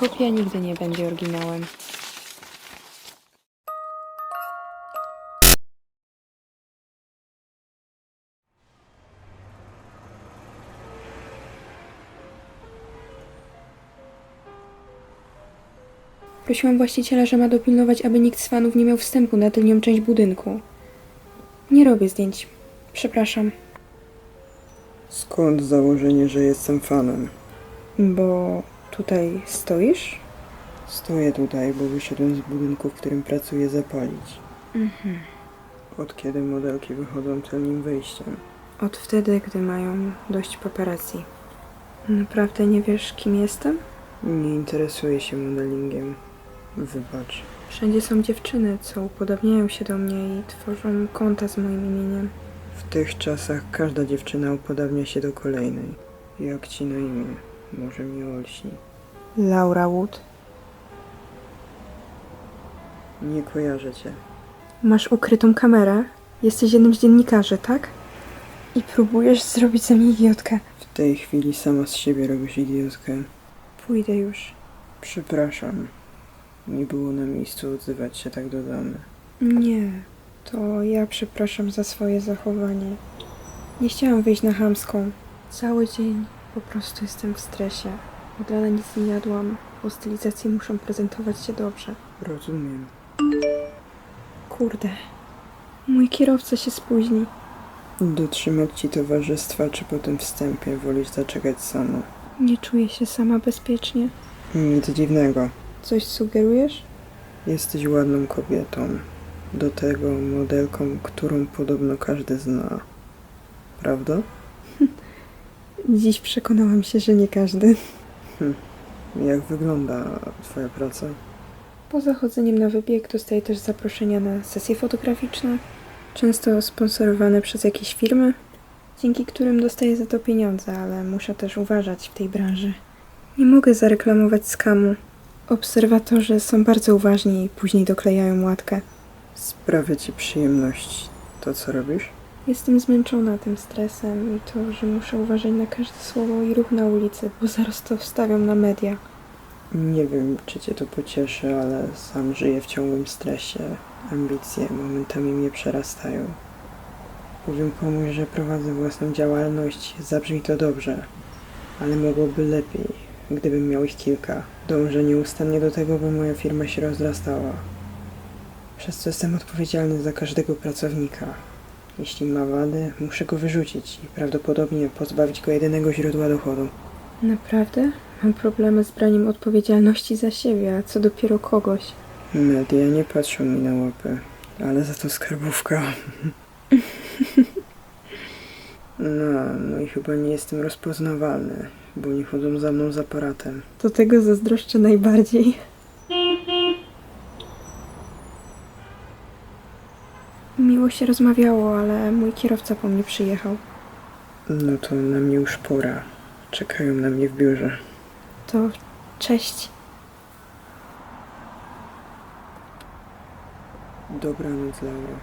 Kopia nigdy nie będzie oryginałem. Prosiłam właściciela, że ma dopilnować, aby nikt z fanów nie miał wstępu na tylnią część budynku. Nie robię zdjęć. Przepraszam. Skąd założenie, że jestem fanem? Bo tutaj stoisz? Stoję tutaj, bo wyszedłem z budynku, w którym pracuję, zapalić. Od kiedy modelki wychodzą tylnym wyjściem? Od wtedy, gdy mają dość paparazzi. Naprawdę nie wiesz, kim jestem? Nie interesuję się modelingiem. Wybacz. Wszędzie są dziewczyny, co upodobniają się do mnie i tworzą konta z moim imieniem. W tych czasach każda dziewczyna upodabnia się do kolejnej. Jak ci na imię? Może mi olśni. Laura Wood. Nie kojarzę cię. Masz ukrytą kamerę? Jesteś jednym z dziennikarzy, tak? I próbujesz zrobić ze mnie idiotkę. W tej chwili sama z siebie robisz idiotkę. Pójdę już. Przepraszam. Nie było na miejscu odzywać się tak do damy. Nie, to ja przepraszam za swoje zachowanie. Nie chciałam wyjść na chamską. Cały dzień po prostu jestem w stresie. Od rana nic nie jadłam, bo stylizacje muszą prezentować się dobrze. Rozumiem. Kurde, mój kierowca się spóźni. Dotrzymać ci towarzystwa, czy po tym wstępie wolisz zaczekać sama? Nie czuję się sama bezpiecznie. Nic dziwnego. Coś sugerujesz? Jesteś ładną kobietą. Do tego modelką, którą podobno każdy zna. Prawda? Dziś przekonałam się, że nie każdy. Jak wygląda twoja praca? Poza chodzeniem na wybieg dostaję też zaproszenia na sesje fotograficzne, często sponsorowane przez jakieś firmy, dzięki którym dostaję za to pieniądze, ale muszę też uważać w tej branży. Nie mogę zareklamować skamu. Obserwatorzy są bardzo uważni i później doklejają łatkę. Sprawia ci przyjemność to, co robisz? Jestem zmęczona tym stresem i to, że muszę uważać na każde słowo i ruch na ulicy, bo zaraz to wstawią na media. Nie wiem, czy cię to pocieszy, ale sam żyję w ciągłym stresie. Ambicje momentami mnie przerastają. Powiem komuś, że prowadzę własną działalność, zabrzmi to dobrze, ale mogłoby lepiej, gdybym miał ich kilka. Dążę nieustannie do tego, by moja firma się rozrastała. Przez co jestem odpowiedzialny za każdego pracownika. Jeśli ma wady, muszę go wyrzucić i prawdopodobnie pozbawić go jedynego źródła dochodu. Naprawdę? Mam problemy z braniem odpowiedzialności za siebie, a co dopiero kogoś. Media nie patrzą mi na łapy, ale za to skarbówka. No i chyba nie jestem rozpoznawalny, bo nie chodzą za mną z aparatem. Do tego zazdroszczę najbardziej. Miło się rozmawiało, ale mój kierowca po mnie przyjechał. No to na mnie już pora. Czekają na mnie w biurze. To cześć. Dobranoc, Laura.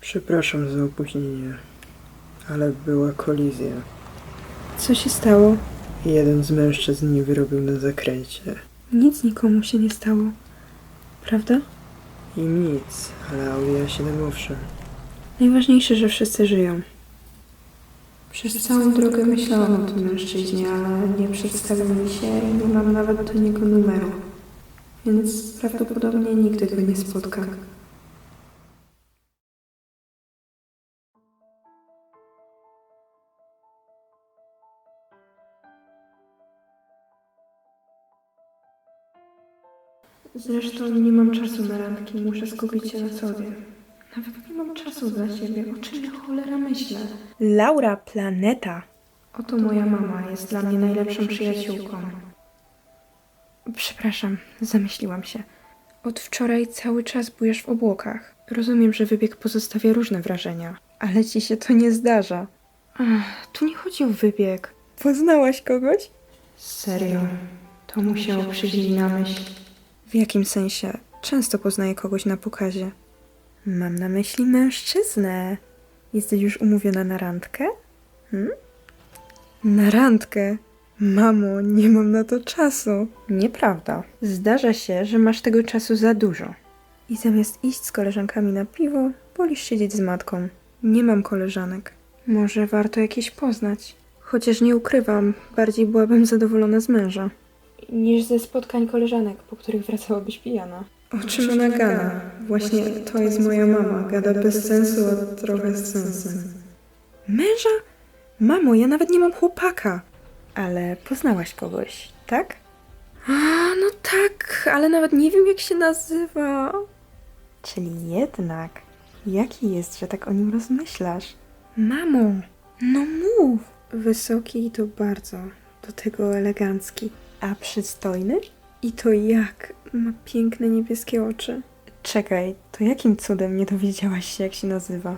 Przepraszam za opóźnienie, ale była kolizja. Co się stało? Jeden z mężczyzn nie wyrobił na zakręcie. Nic nikomu się nie stało. Prawda? Im nic, ale Audi A7 owszem. Najważniejsze, że wszyscy żyją. Przez całą drogę myślałam o tym mężczyźnie, ale nie przedstawił mi się i nie mam nawet do niego numeru. Więc prawdopodobnie nigdy go nie spotkam. Zresztą nie mam czasu na randki, muszę skupić się na sobie. Nawet nie mam czasu dla siebie, o czym ja cholera myślę. Laura Planeta. Oto moja mama, jest dla mnie najlepszą przyjaciółką. Przepraszam, zamyśliłam się. Od wczoraj cały czas bujesz w obłokach. Rozumiem, że wybieg pozostawia różne wrażenia, ale ci się to nie zdarza. Ach, tu nie chodzi o wybieg. Poznałaś kogoś? Serio, to musiało przyjść na myśl. W jakim sensie? Często poznaję kogoś na pokazie. Mam na myśli mężczyznę. Jesteś już umówiona na randkę? Na randkę? Mamo, nie mam na to czasu. Nieprawda. Zdarza się, że masz tego czasu za dużo. I zamiast iść z koleżankami na piwo, wolisz siedzieć z matką. Nie mam koleżanek. Może warto jakieś poznać. Chociaż nie ukrywam, bardziej byłabym zadowolona z męża. Niż ze spotkań koleżanek, po których wracałabyś pijana. O czym ona gada? Właśnie to jest moja mama. Gada bez sensu, a trochę z sensem. Męża? Mamo, ja nawet nie mam chłopaka. Ale poznałaś kogoś, tak? A, no tak, ale nawet nie wiem, jak się nazywa. Czyli jednak, jaki jest, że tak o nim rozmyślasz? Mamo, no mów. Wysoki i to bardzo, do tego elegancki. A przystojny? I to jak? Ma piękne niebieskie oczy. Czekaj, to jakim cudem nie dowiedziałaś się, jak się nazywa?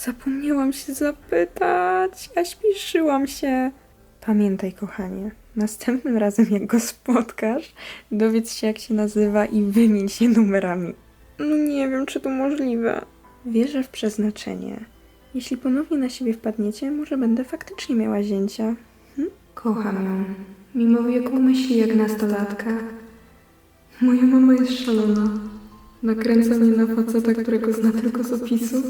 Zapomniałam się zapytać, a śpieszyłam się. Pamiętaj, kochanie, następnym razem jak go spotkasz, dowiedz się, jak się nazywa i wymień się numerami. No nie wiem, czy to możliwe. Wierzę w przeznaczenie. Jeśli ponownie na siebie wpadniecie, może będę faktycznie miała zięcia. Kocham ją. Mimo wieku myśli jak nastolatka. Moja mama jest szalona. Nakręca mnie na faceta, którego zna tylko z opisu.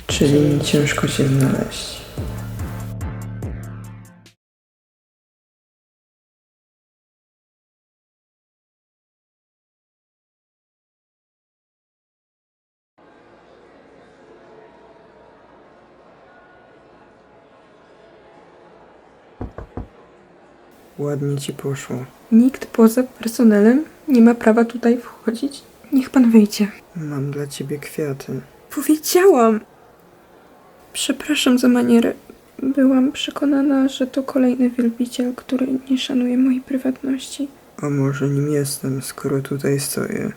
Czyli mi ciężko cię znaleźć. Ładnie ci poszło. Nikt poza personelem nie ma prawa tutaj wchodzić. Niech pan wyjdzie. Mam dla ciebie kwiaty. Powiedziałam! Przepraszam za manierę. Byłam przekonana, że to kolejny wielbiciel, który nie szanuje mojej prywatności. A może nim jestem, skoro tutaj stoję?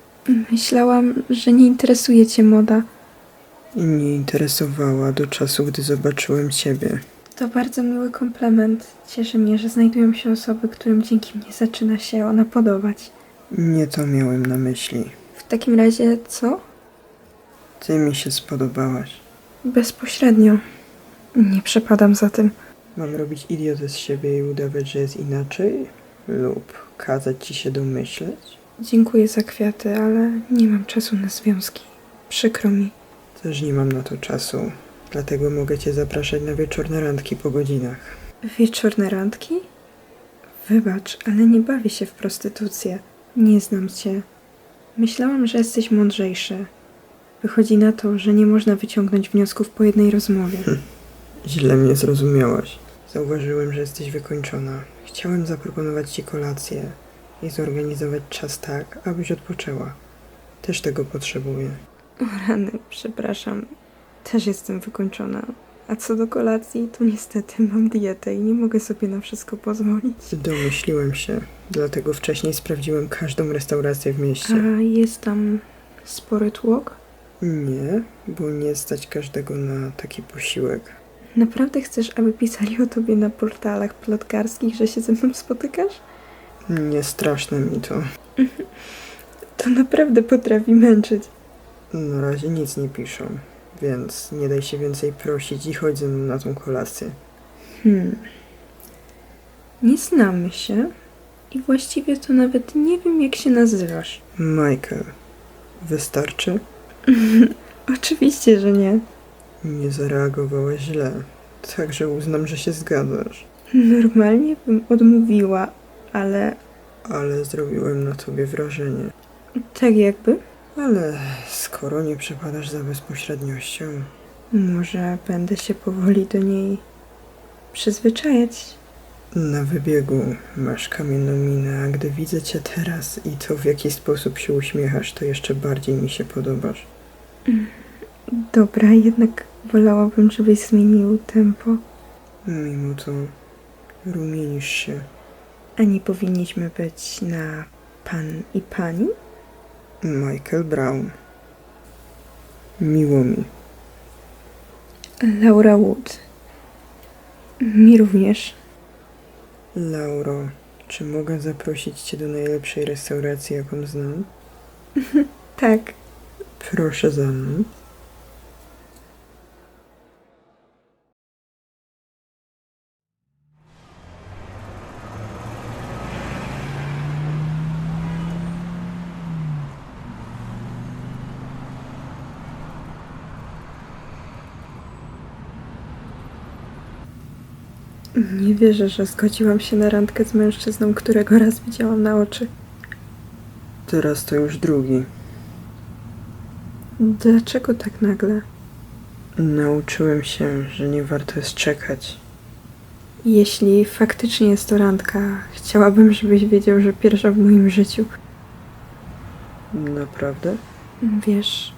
Myślałam, że nie interesuje cię moda. I nie interesowała do czasu, gdy zobaczyłem ciebie. To bardzo miły komplement. Cieszy mnie, że znajdują się osoby, którym dzięki mnie zaczyna się ona podobać. Nie to miałem na myśli. W takim razie co? Ty mi się spodobałaś. Bezpośrednio. Nie przepadam za tym. Mam robić idiotę z siebie i udawać, że jest inaczej? Lub kazać ci się domyśleć? Dziękuję za kwiaty, ale nie mam czasu na związki. Przykro mi. Też nie mam na to czasu. Dlatego mogę cię zapraszać na wieczorne randki po godzinach. Wieczorne randki? Wybacz, ale nie bawię się w prostytucję. Nie znam cię. Myślałam, że jesteś mądrzejszy. Wychodzi na to, że nie można wyciągnąć wniosków po jednej rozmowie. Źle mnie zrozumiałaś. Zauważyłem, że jesteś wykończona. Chciałem zaproponować ci kolację i zorganizować czas tak, abyś odpoczęła. Też tego potrzebuję. O rany, przepraszam. Też jestem wykończona. A co do kolacji, to niestety mam dietę i nie mogę sobie na wszystko pozwolić. Domyśliłem się, dlatego wcześniej sprawdziłem każdą restaurację w mieście. A jest tam spory tłok? Nie, bo nie stać każdego na taki posiłek. Naprawdę chcesz, aby pisali o tobie na portalach plotkarskich, że się ze mną spotykasz? Nie straszne mi to. To naprawdę potrafi męczyć. Na razie nic nie piszą, więc nie daj się więcej prosić i chodź ze mną na tą kolację. Nie znamy się i właściwie to nawet nie wiem, jak się nazywasz. Michael, wystarczy? Oczywiście, że nie. Nie zareagowałaś źle, także uznam, że się zgadzasz. Normalnie bym odmówiła, ale Ale zrobiłem na tobie wrażenie. tak jakby. Ale skoro nie przepadasz za bezpośredniością, Może będę się powoli do niej przyzwyczajać. na wybiegu masz kamienną minę, a gdy widzę cię teraz i to w jaki sposób się uśmiechasz, to jeszcze bardziej mi się podobasz. Dobra, jednak wolałabym, żebyś zmienił tempo. Mimo to rumienisz się. A nie powinniśmy być na pan i pani? Michael Brown. Miło mi. Laura Wood. Mi również. Lauro, czy mogę zaprosić cię do najlepszej restauracji, jaką znam? Tak. Proszę za mną. Nie wierzę, że zgodziłam się na randkę z mężczyzną, którego raz widziałam na oczy. Teraz to już drugi. Dlaczego tak nagle? Nauczyłem się, że nie warto jest czekać. Jeśli faktycznie jest to randka, chciałabym, żebyś wiedział, że pierwsza w moim życiu. Naprawdę? Wiesz,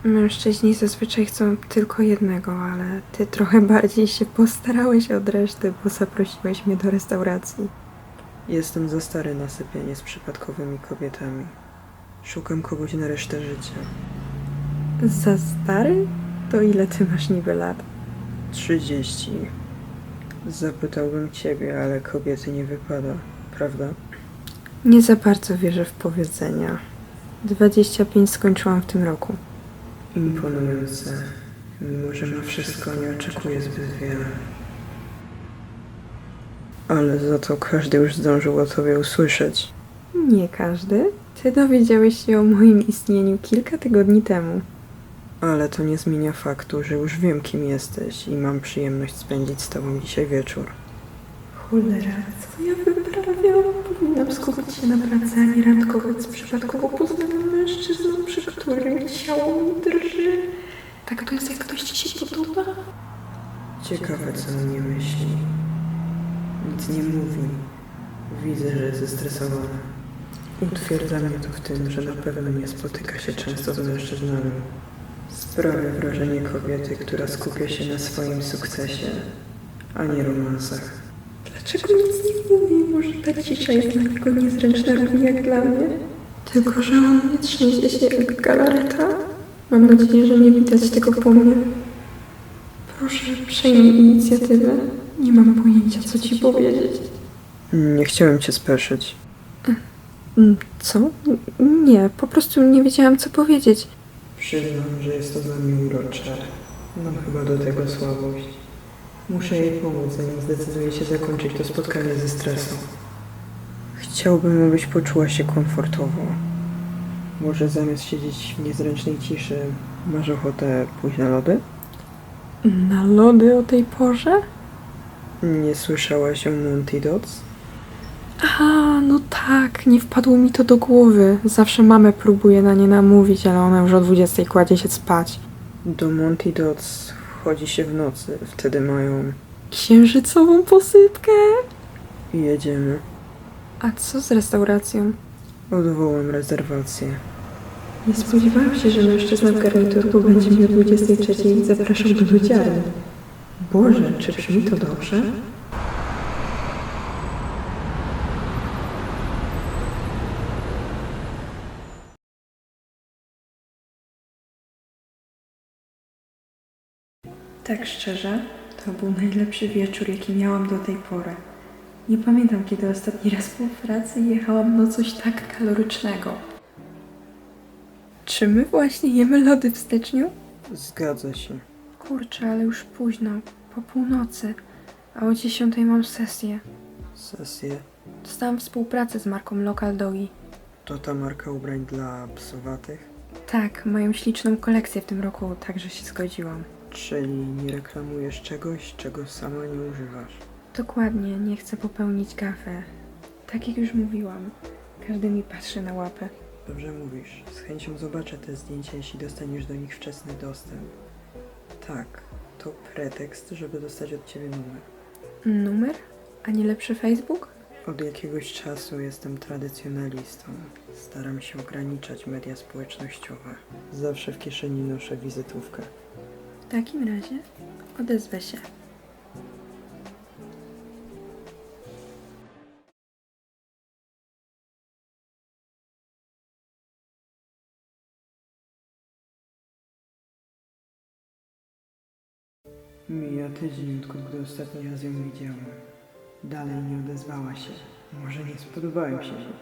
mężczyźni zazwyczaj chcą tylko jednego, ale ty trochę bardziej się postarałeś od reszty, bo zaprosiłeś mnie do restauracji. Jestem za stary na sypianie z przypadkowymi kobietami. Szukam kogoś na resztę życia. Za stary? To ile ty masz niby lat? 30. Zapytałbym ciebie, ale kobiety nie wypada, prawda? Nie za bardzo wierzę w powiedzenia. 25 skończyłam w tym roku. Imponujące. Mimo, że ma wszystko, nie oczekuję zbyt wiele. Ale za to każdy już zdążył o tobie usłyszeć. Nie każdy. Ty dowiedziałeś się o moim istnieniu kilka tygodni temu. Ale to nie zmienia faktu, że już wiem, kim jesteś i mam przyjemność spędzić z tobą dzisiaj wieczór. Cholera, co ja wyprawiam? Powinnam skupić się na pracy, a nie randkować z przypadkowo poznanym mężczyzną, przy którym ciało mi drży. Tak to jest, jak ktoś ci się podoba? Ciekawe, co o mnie myśli. Nic nie mówi. Widzę, że jest zestresowana. Utwierdza mnie to w tym, że na pewno nie spotyka się często z mężczyznami. Sprawia wrażenie kobiety, która skupia się na swoim sukcesie, a nie romansach. Dlaczego nic nie mówi? Może ta cisza jest dla niego niezręczna równie jak dla mnie? Tylko, że on nie trzęsie się jak galareta? Mam nadzieję, że nie widać tego po mnie. Proszę, przejmij inicjatywę. Nie mam pojęcia, co ci powiedzieć. Nie chciałem cię speszyć. Co? Nie, po prostu nie wiedziałam, co powiedzieć. Przyznam, że jest to dla mnie urocze. Mam chyba do tego słabość. Muszę jej pomóc, zanim zdecyduje się zakończyć to spotkanie ze stresu. Chciałbym, abyś poczuła się komfortowo. Może zamiast siedzieć w niezręcznej ciszy, masz ochotę pójść na lody? Na lody o tej porze? Nie słyszałaś o Monty Dots? A, no tak, nie wpadło mi to do głowy. Zawsze mamę próbuję na nie namówić, ale ona już o 20 kładzie się spać. Do Monty Dots wchodzi się w nocy. Wtedy mają... Księżycową posypkę? Jedziemy. A co z restauracją? Odwołam rezerwację. Nie spodziewałam się, że mężczyzna w garniturku będzie mi o 23 i zapraszał do lodziarni. Boże, czy brzmi to dobrze? Tak szczerze, to był najlepszy wieczór, jaki miałam do tej pory. Nie pamiętam, kiedy ostatni raz po pracy jechałam na coś tak kalorycznego. Czy my właśnie jemy lody w styczniu? Zgadza się. Kurczę, ale już późno, po północy, a o 10 mam sesję. Sesję. Dostałam współpracę z marką Local Dogi. To ta marka ubrań dla psowatych? Tak, mają śliczną kolekcję w tym roku, także się zgodziłam. Czyli nie reklamujesz czegoś, czego sama nie używasz. Dokładnie, nie chcę popełnić gafę. Tak jak już mówiłam, każdy mi patrzy na łapę. Dobrze mówisz. Z chęcią zobaczę te zdjęcia, jeśli dostaniesz do nich wczesny dostęp. Tak, to pretekst, żeby dostać od ciebie numer. Numer? A nie lepszy Facebook? Od jakiegoś czasu jestem tradycjonalistą. Staram się ograniczać media społecznościowe. Zawsze w kieszeni noszę wizytówkę. W takim razie odezwę się. Mija tydzień, odkąd gdy ostatni raz ją widziałem. Dalej nie odezwała się. Może nie spodobałem się jej.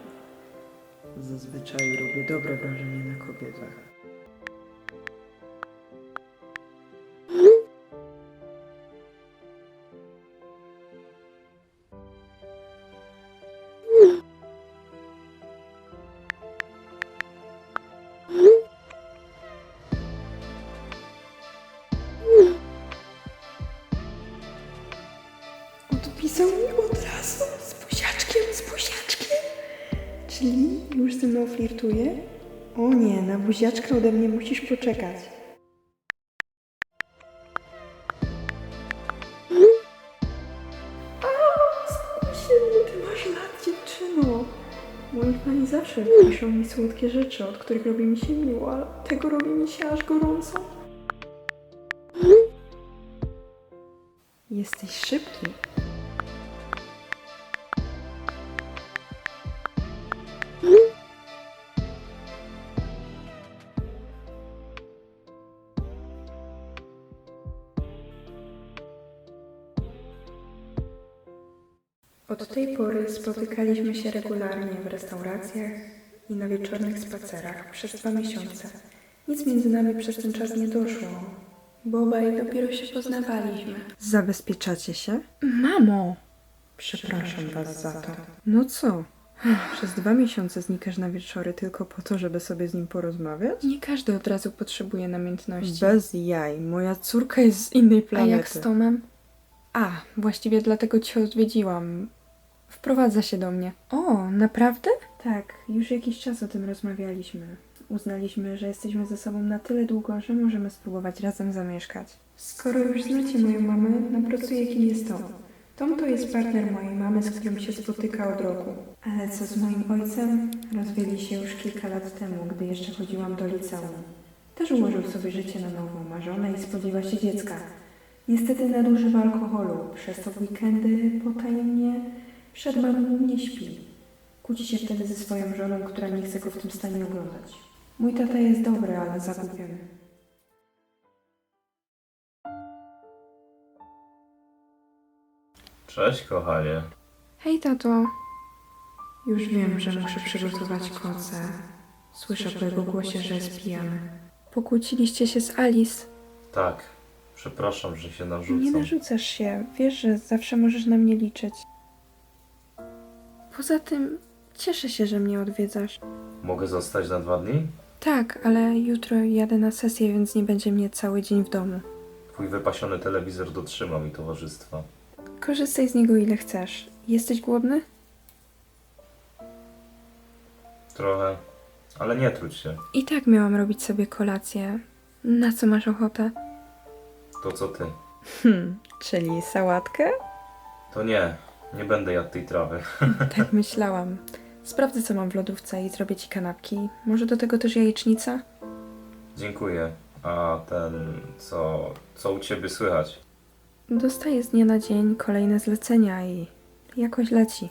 Zazwyczaj robię dobre wrażenie na kobietach. Odpisał mi od razu z buziaczkiem, Czyli już ze mną flirtuje? O nie, na buziaczkę ode mnie musisz poczekać. Ile ty masz lat, dziewczyno? Moi fani zawsze piszą mi słodkie rzeczy, od których robi mi się miło, ale tego robi mi się aż gorąco. Jesteś szybki. Od tej pory spotykaliśmy się regularnie w restauracjach i na wieczornych spacerach przez 2 miesiące. Nic między nami przez ten czas nie doszło, bo obaj dopiero się poznawaliśmy. Zabezpieczacie się? Mamo! Przepraszam was za to. No co? Przez 2 miesiące znikasz na wieczory tylko po to, żeby sobie z nim porozmawiać? Nie każdy od razu potrzebuje namiętności. Bez jaj. Moja córka jest z innej A planety. jak z Tomem? A, właściwie dlatego cię odwiedziłam. Wprowadza się do mnie. O, naprawdę? Tak, już jakiś czas o tym rozmawialiśmy. Uznaliśmy, że jesteśmy ze sobą na tyle długo, że możemy spróbować razem zamieszkać. Skoro już znacie moją mamę, napracuję, kim jest Tom. Tom to jest partner mojej mamy, z którym się spotyka od roku. Ale co z moim ojcem? Rozwiedli się już kilka lat temu, gdy jeszcze chodziłam do liceum. Też ułożył sobie życie na nowo, ma żonę i spodziewa się dziecka. Niestety nadużywa alkoholu, przez to w weekendy potajemnie przed mamą nie śpi. Kłóci się wtedy ze swoją żoną, która nie chce go w tym stanie oglądać. Mój tata jest dobry, ale zagubiony. Cześć, kochanie. Hej, tato. Już wiem, że muszę przygotować koce. Słyszę po jego głosie, że jest pijany. Pokłóciliście się z Alice? Tak, przepraszam, że się narzucam. Nie narzucasz się. Wiesz, że zawsze możesz na mnie liczyć. Poza tym cieszę się, że mnie odwiedzasz. Mogę zostać na 2 dni? Tak, ale jutro jadę na sesję, więc nie będzie mnie cały dzień w domu. Twój wypasiony telewizor dotrzyma mi towarzystwa. Korzystaj z niego ile chcesz. Jesteś głodny? Trochę, ale nie trudź się. I tak miałam robić sobie kolację. Na co masz ochotę? To co ty? Czyli sałatkę? To nie będę jadł tej trawy. Tak myślałam. Sprawdzę, co mam w lodówce i zrobię ci kanapki. Może do tego też jajecznica? Dziękuję. A co u ciebie słychać? Dostaję z dnia na dzień kolejne zlecenia i jakoś leci.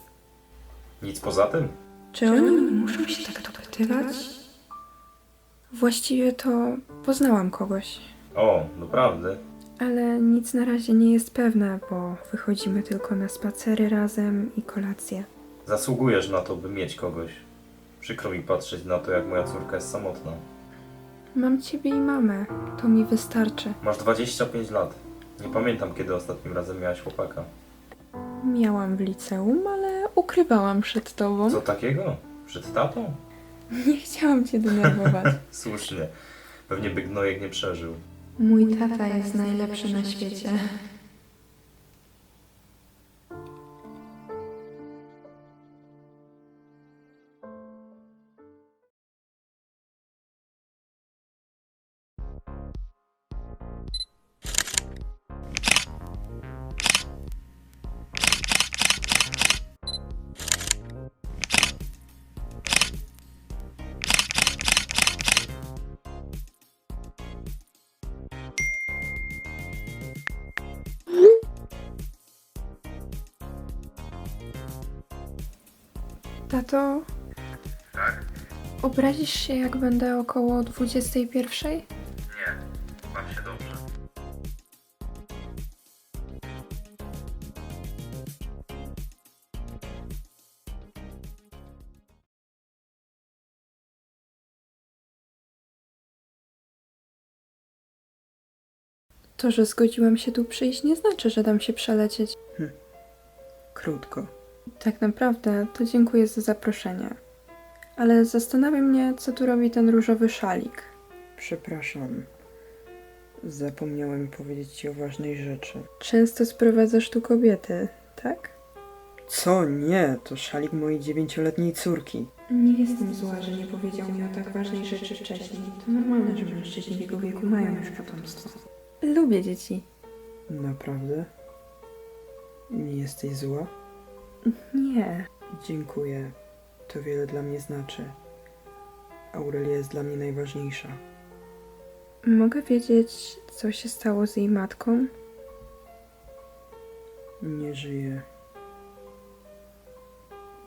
Nic poza tym? Czy oni muszą się tak dopytywać? Właściwie to poznałam kogoś, O, naprawdę? ale nic na razie nie jest pewne, bo wychodzimy tylko na spacery razem i kolację. Zasługujesz na to, by mieć kogoś. Przykro mi patrzeć na to, jak moja córka jest samotna. Mam ciebie i mamę, to mi wystarczy. Masz 25 lat. Nie pamiętam, kiedy ostatnim razem miałaś chłopaka. Miałam w liceum, ale ukrywałam przed tobą. Co takiego? Przed tatą? Nie chciałam cię denerwować. Słusznie. Pewnie by gnojek nie przeżył. Mój tata jest najlepszy na świecie. Tato? Tak? Obrazisz się, jak będę około 21? Nie. Baw się dobrze. To, że zgodziłam się tu przyjść, nie znaczy, że dam się przelecieć. Krótko. Tak naprawdę to dziękuję za zaproszenie. Ale zastanawia mnie, co tu robi ten różowy szalik. Przepraszam. Zapomniałem powiedzieć ci o ważnej rzeczy. Często sprowadzasz tu kobiety, tak? Co? Nie, to szalik mojej 9-letniej córki. Nie jestem zła, że nie powiedział mi o tak ważnej rzeczy wcześniej. To normalne, że mężczyźni w jego wieku mają już potomstwo. Lubię dzieci. Naprawdę? Nie jesteś zła? Nie. Dziękuję. To wiele dla mnie znaczy. Aurelia jest dla mnie najważniejsza. Mogę wiedzieć, co się stało z jej matką? Nie żyje.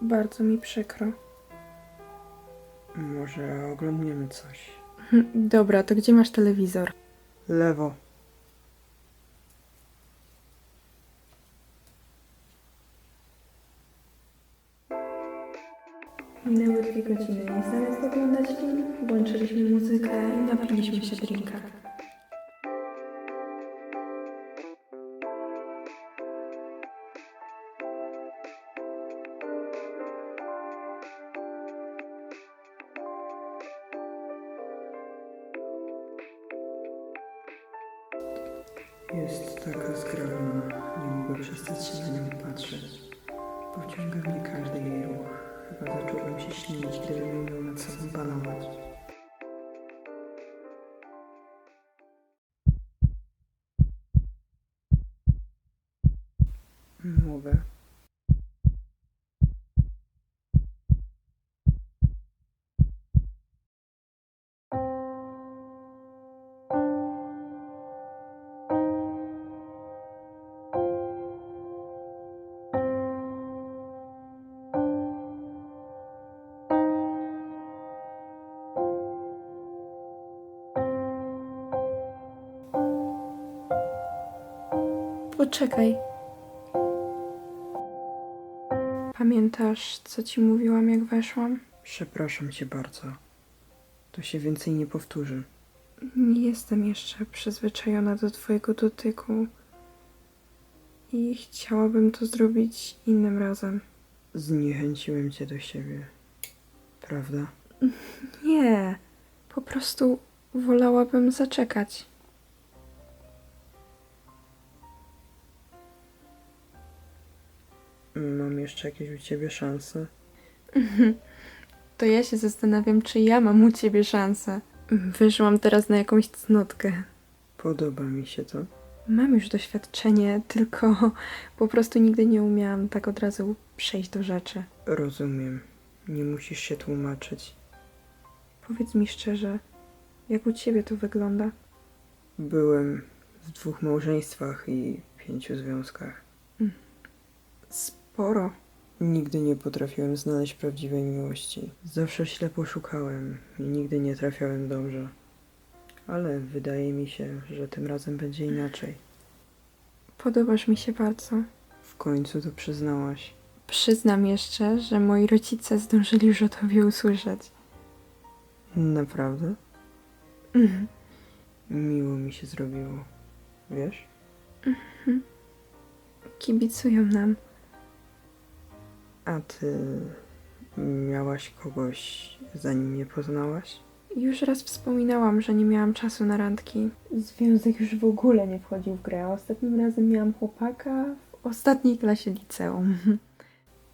Bardzo mi przykro. Może oglądniemy coś. Dobra, to gdzie masz telewizor? Lewo. Minęły 2 godziny i zamiast oglądać film, włączyliśmy muzykę i napiliśmy się drinka. Jest taka zgrabna. Nie mogę przestać się na nią patrzeć. Pociąga mnie każdy jej ruch. Chyba zacząłbym się śnić, gdybym ją miał nad sobą panować. Mogę. Poczekaj. Pamiętasz, co ci mówiłam, jak weszłam? Przepraszam cię bardzo. To się więcej nie powtórzy. Nie jestem jeszcze przyzwyczajona do twojego dotyku. I chciałabym to zrobić innym razem. Zniechęciłem cię do siebie. Prawda? Nie, po prostu wolałabym zaczekać. Mam jeszcze jakieś u ciebie szanse? To ja się zastanawiam, czy ja mam u ciebie szansę. Wyszłam teraz na jakąś cnotkę. Podoba mi się to. Mam już doświadczenie, tylko po prostu nigdy nie umiałam tak od razu przejść do rzeczy. Rozumiem. Nie musisz się tłumaczyć. Powiedz mi szczerze, jak u ciebie to wygląda? Byłem w 2 małżeństwach i 5 związkach. Sporo. Nigdy nie potrafiłem znaleźć prawdziwej miłości. Zawsze ślepo szukałem i nigdy nie trafiałem dobrze. Ale wydaje mi się, że tym razem będzie inaczej. Podobasz mi się bardzo. W końcu to przyznałaś. Przyznam jeszcze, że moi rodzice zdążyli już o tobie usłyszeć. Naprawdę? Mhm. Miło mi się zrobiło. Wiesz? Kibicują nam. A ty miałaś kogoś, zanim mnie poznałaś? Już raz wspominałam, że nie miałam czasu na randki. Związek już w ogóle nie wchodził w grę. Ostatnim razem miałam chłopaka w ostatniej klasie liceum.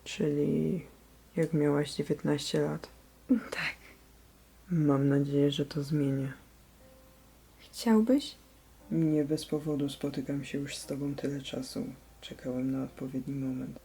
Czyli jak miałaś 19 lat. Tak. Mam nadzieję, że to zmienię. Chciałbyś? Nie bez powodu spotykam się już z tobą tyle czasu. Czekałem na odpowiedni moment.